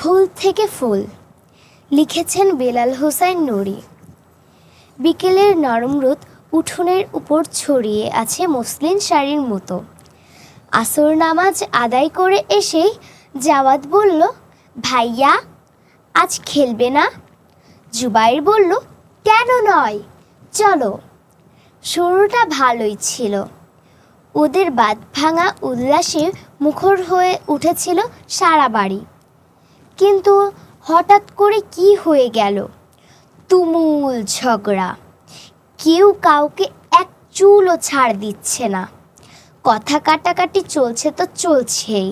ফুল থেকে ফুল লিখেছেন বেলাল হোসাইন নুরি। বিকেলের নরম রোদ উঠোনের উপর ছড়িয়ে আছে মসলিন শাড়ির মতো। আসর নামাজ আদায় করে এসেই জাওয়াদ বলল, ভাইয়া আজ খেলবে না? জুবাইর বলল, কেন নয়, চলো। শুরুটা ভালোই ছিল। ওদের বাঁধ ভাঙা উল্লাসে মুখর হয়ে উঠেছিল সারা বাড়ি। কিন্তু হঠাৎ করে কি হয়ে গেল? তুমুল ঝগড়া। কেউ কাউকে এক চুলও ছাড় দিচ্ছে না। কথা কাটাকাটি চলছে তো চলছেই,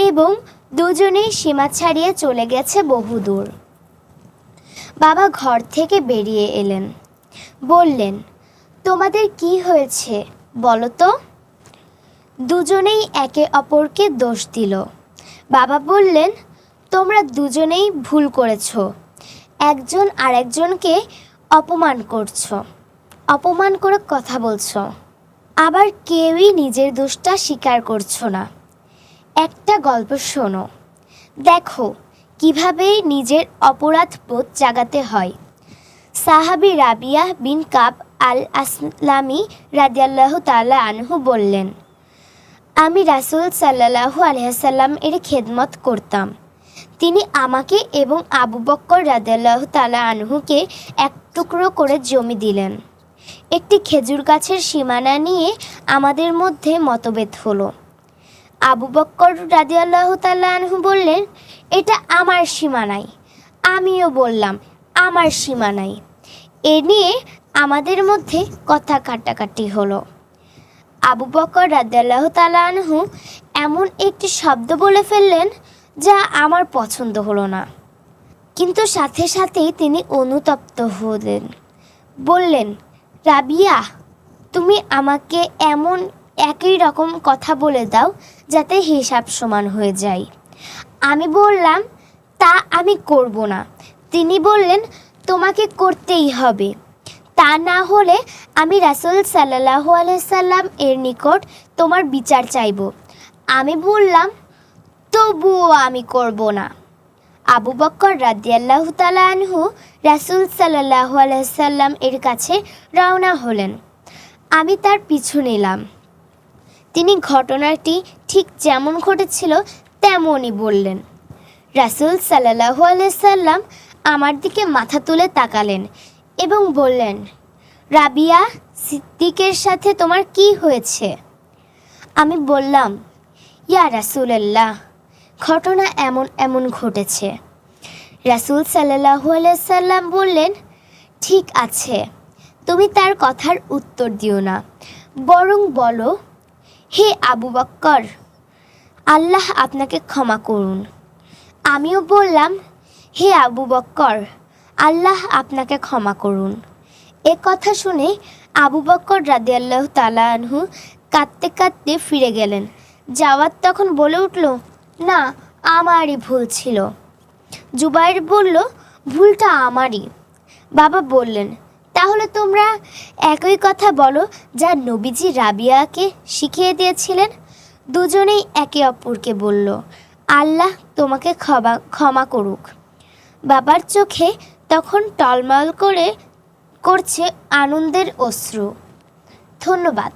এবং দুজনেই সীমা ছাড়িয়ে চলে গেছে বহুদূর। বাবা ঘর থেকে বেরিয়ে এলেন, বললেন, তোমাদের কি হয়েছে বলো তো? দুজনেই একে অপরকে দোষ দিল। বাবা বললেন, তোমরা দুজনেই ভুল করেছো। একজন আরেকজনকে অপমান করছো, অপমান করে কথা বলছো, আবার কেউই নিজের দোষটা স্বীকার করছো না। একটা গল্প শোনো, দেখো কিভাবে নিজের অপরাধ বোধ জাগাতে হয়। সাহাবী রাবিয়া বিন কাব আল আসলামি রাদিয়াল্লাহু তাআলা আনহু বললেন, আমি রাসূল সাল্লাল্লাহু আলাইহি ওয়াসাল্লাম এর খেদমত করতাম। তিনি আমাকে এবং আবু বকর রাদিয়াল্লাহু তাআলা আনহুকে এক টুকরো করে জমি দিলেন। একটি খেজুর গাছের সীমানা নিয়ে আমাদের মধ্যে মতভেদ হলো। আবু বকর রাদিয়াল্লাহু তাআলা আনহু বললেন, এটা আমার সীমানায়। আমিও বললাম, আমার সীমানায়। এ নিয়ে আমাদের মধ্যে কথা কাটাকাটি হলো। আবু বকর রাদিয়াল্লাহু তাআলা আনহু এমন একটি শব্দ বলে ফেললেন যা আমার পছন্দ হলো না, কিন্তু সাথে সাথেই তিনি অনুতপ্ত হলেন। বললেন, রাবিয়া, তুমি আমাকে এমন একই রকম কথা বলে দাও যাতে হিসাব সমান হয়ে যায়। আমি বললাম, তা আমি করব না। তিনি বললেন, তোমাকে করতেই হবে, তা না হলে আমি রাসূল সাল্লাল্লাহু আলাইহি সাল্লাম এর নিকট তোমার বিচার চাইব। আমি বললাম, তবুও আমি করব না। আবু বকর রাদিয়াল্লাহু তাআলা আনহু রাসূল সাল্লাল্লাহু আলাইহি সাল্লাম এর কাছে রওনা হলেন। আমি তার পিছু নিলাম। তিনি ঘটনাটি ঠিক যেমন ঘটেছিল তেমনই বললেন। রাসূল সাল্লাল্লাহু আলাইহি সাল্লাম আমার দিকে মাথা তুলে তাকালেন এবং বললেন, রাবিয়া, সিদ্দিকের সাথে তোমার কি হয়েছে? আমি বললাম, ইয়া রাসূলুল্লাহ, ঘটনা এমন এমন ঘটেছে। রাসূল সাল্লাল্লাহু আলাইহি সাল্লাম বললেন, ঠিক আছে, তুমি তার কথার উত্তর দিও না, বরং বলো, হে আবু বকর, আল্লাহ আপনাকে ক্ষমা করুন। আমিও বললাম, হে আবু বকর, আল্লাহ আপনাকে ক্ষমা করুন। এ কথা শুনে আবু বকর রাদিয়াল্লাহু তাআলা আনহু কাঁদতে কাঁদতে ফিরে গেলেন। জাওয়াদ তখন বলে উঠল, না, আমারই ভুল ছিল। জুবাইর বলল, ভুলটা আমারই। বাবা বললেন, তাহলে তোমরা একই কথা বলো যা নবীজি রাবিয়াকে শিখিয়ে দিয়েছিলেন। দুজনেই একে অপরকে বলল, আল্লাহ তোমাকে ক্ষমা করুক। বাবার চোখে তখন টলমল করছে আনন্দের অশ্রু। ধন্যবাদ।